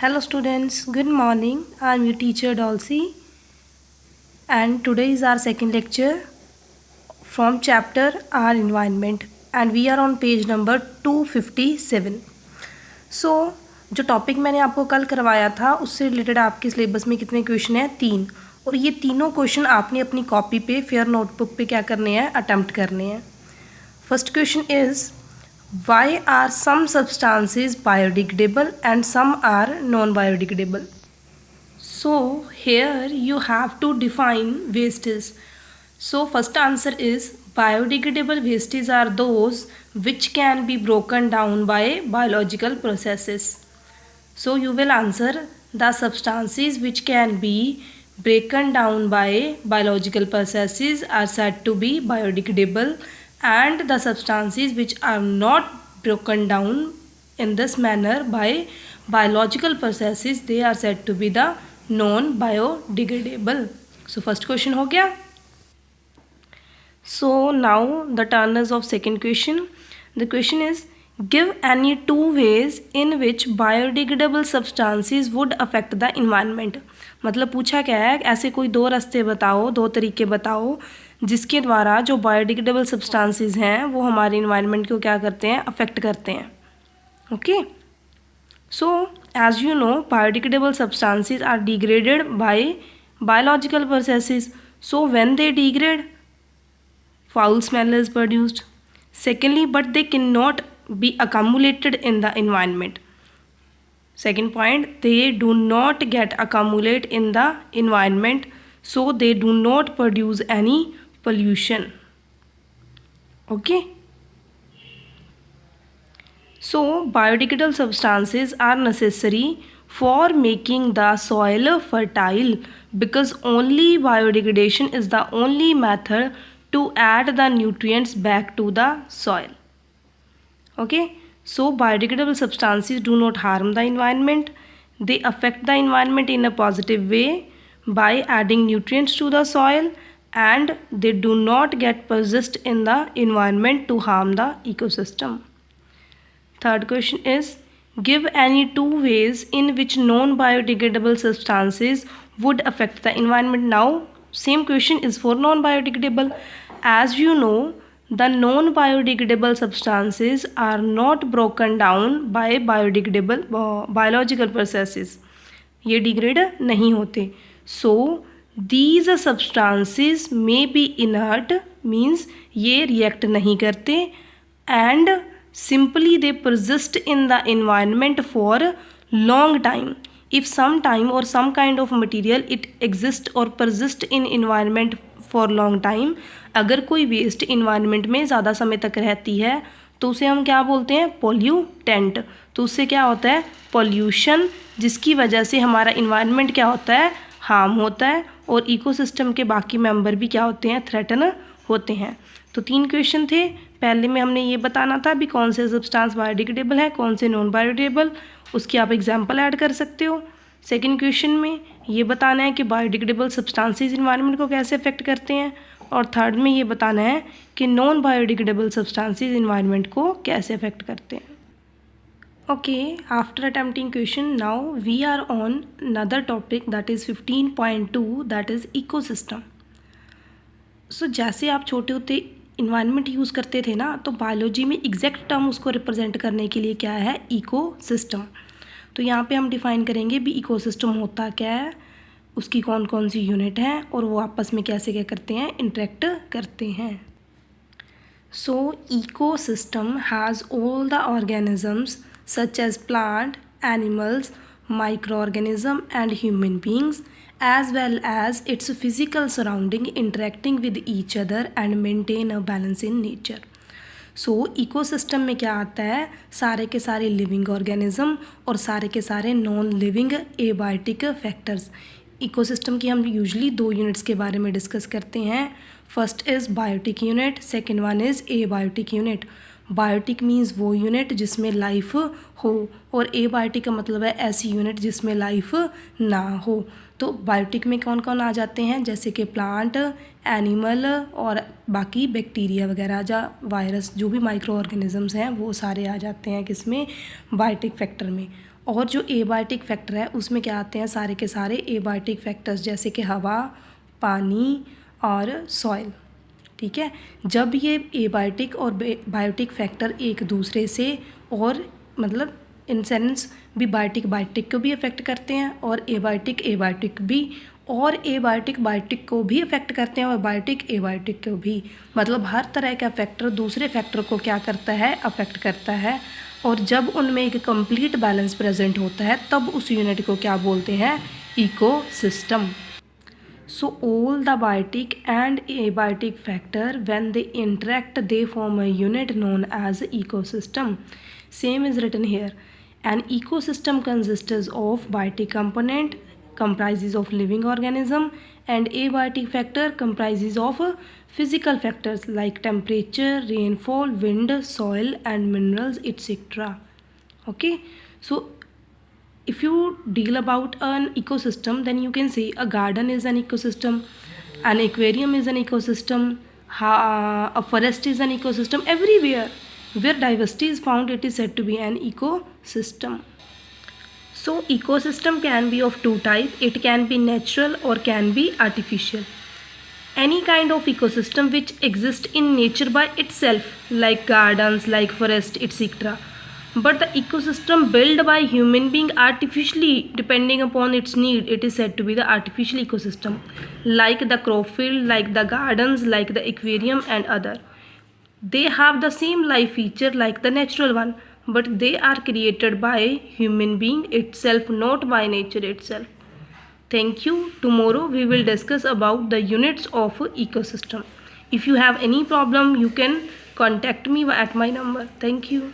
Hello students, good morning. I am your teacher Dolcy and today is our second lecture from chapter Our Environment and we are on page number 257. So जो topic मैंने आपको कल करवाया था उससे related आपके syllabus में कितने क्वेश्चन हैं? 3। और ये तीनों क्वेश्चन आपने अपनी कॉपी पे फेयर नोटबुक पे क्या करने हैं? अटेम्प्ट करने हैं। First question is why are some substances biodegradable and some are non-biodegradable? So here you have to define wastes. So first answer is biodegradable wastes are those which can be broken down by biological processes. So you will answer the substances which can be broken down by biological processes are said to be biodegradable, and the substances which are not broken down in this manner by biological processes they are said to be the non biodegradable. So first question हो गया. So now the turn is of second question. The question is give any two ways in which biodegradable substances would affect the environment. मतलब पूछा क्या है, ऐसे कोई दो रास्ते बताओ, दो तरीके बताओ जिसके द्वारा जो बायोडिग्रेडेबल सब्सटेंसेस हैं वो हमारे इन्वायरमेंट को क्या करते हैं? अफेक्ट करते हैं. Okay, so as you know biodegradable substances are degraded by biological processes. So when they degrade foul smell is produced. Secondly, but they cannot be accumulated in the environment. Second point, they do not get accumulate in the environment, so they do not produce any pollution. Okay, so biodegradable substances are necessary for making the soil fertile because only biodegradation is the only method to add the nutrients back to the soil. Okay, so biodegradable substances do not harm the environment. They affect the environment in a positive way by adding nutrients to the soil, and they do not get persist in the environment to harm the ecosystem. Third question is give any two ways in which non-biodegradable substances would affect the environment. Now same question is for non-biodegradable. As you know, the non-biodegradable substances are not broken down by biological processes. ये degrade नहीं होते. So these substances may be inert, means ये react नहीं करते, and simply they persist in the environment for long time. If some time or some kind of material it exists or persist in environment for long time, अगर कोई waste environment में ज़्यादा समय तक रहती है तो उसे हम क्या बोलते हैं? पोल्यूटेंट. तो उससे क्या होता है? पोल्यूशन, जिसकी वजह से हमारा इन्वायरमेंट क्या होता है? हार्म होता है, और इकोसिस्टम के बाकी मेंबर भी क्या होते हैं? थ्रेटन होते हैं. तो 3 क्वेश्चन थे. पहले में हमने ये बताना था भी कौन से सब्सटेंस बायोडिग्रेडेबल है, कौन से नॉन बायोडिग्रेडेबल, उसकी आप एग्जांपल ऐड कर सकते हो. सेकंड क्वेश्चन में ये बताना है कि बायोडिग्रेडेबल सब्सटेंसेस इन्वायरमेंट को कैसे अफेक्ट करते हैं, और थर्ड में ये बताना है कि नॉन बायोडिग्रेडेबल सब्सटेंसेस इन्वायरमेंट को कैसे अफेक्ट करते हैं. Okay, after attempting question now we are on another topic that is 15.2 that is ecosystem. So जैसे आप छोटे होते इन्वायरमेंट यूज़ करते थे ना, तो बायोलॉजी में एग्जैक्ट टर्म उसको रिप्रेजेंट करने के लिए क्या है? इकोसिस्टम. तो यहाँ पे हम डिफ़ाइन करेंगे भी इकोसिस्टम होता क्या है, उसकी कौन कौन सी यूनिट हैं, और वो आपस में कैसे क्या करते हैं? इंटरेक्ट करते हैं. So ecosystem has all the organisms such as plant, animals, micro organism and human beings as well as its physical surrounding interacting with each other and maintain a balance in nature. So ecosystem में क्या आता है? सारे के सारे living organism और सारे के सारे non living abiotic factors. Ecosystem की हम यूजली 2 यूनिट्स के बारे में डिस्कस करते हैं. First is biotic unit, second one is abiotic unit. Biotic means वो यूनिट जिसमें लाइफ हो, और एबायोटिक का मतलब है ऐसी यूनिट जिसमें लाइफ ना हो। तो बायोटिक में कौन कौन आ जाते हैं, जैसे कि प्लांट, एनिमल और बाकी बैक्टीरिया वगैरह, या वायरस, जो भी माइक्रो ऑर्गेनिजम्स हैं वो सारे आ जाते हैं किसमें, बायोटिक फैक्टर में। और जो एबायोटिक फैक्टर है उसमें क्या आते हैं, सारे के सारे एबायोटिक फैक्टर्स, जैसे कि हवा, पानी और सॉइल। ठीक है, जब ये एबायोटिक और बायोटिक फैक्टर एक दूसरे से, और मतलब इन सेंस भी बायोटिक को भी अफेक्ट करते हैं, और एबायोटिक भी, और एबायोटिक बायोटिक को भी अफेक्ट करते हैं, और बायोटिक एबायोटिक को भी, मतलब हर तरह का फैक्टर दूसरे फैक्टर को क्या करता है, अफेक्ट करता है। और जब उनमें एक कंप्लीट बैलेंस प्रेजेंट होता है तब उस यूनिट को क्या बोलते हैं, ecosystem. So all the biotic and abiotic factor, when they interact, they form a unit known as ecosystem. Same is written here. An ecosystem consists of biotic component comprises of living organism, and abiotic factor comprises of physical factors like temperature, rainfall, wind, soil and minerals, etc. Okay, so if you deal about an ecosystem, then you can say a garden is an ecosystem, an aquarium is an ecosystem, a forest is an ecosystem. Everywhere where diversity is found, it is said to be an ecosystem. So ecosystem can be of two types. It can be natural or can be artificial. Any kind of ecosystem which exists in nature by itself, like gardens, like forest, etc. But the ecosystem built by human being artificially depending upon its need, it is said to be the artificial ecosystem, like the crop field, like the gardens, like the aquarium and other. They have the same life feature like the natural one, but they are created by human being itself, not by nature itself. Thank you. Tomorrow we will discuss about the units of ecosystem. If you have any problem, you can contact me at my number. Thank you.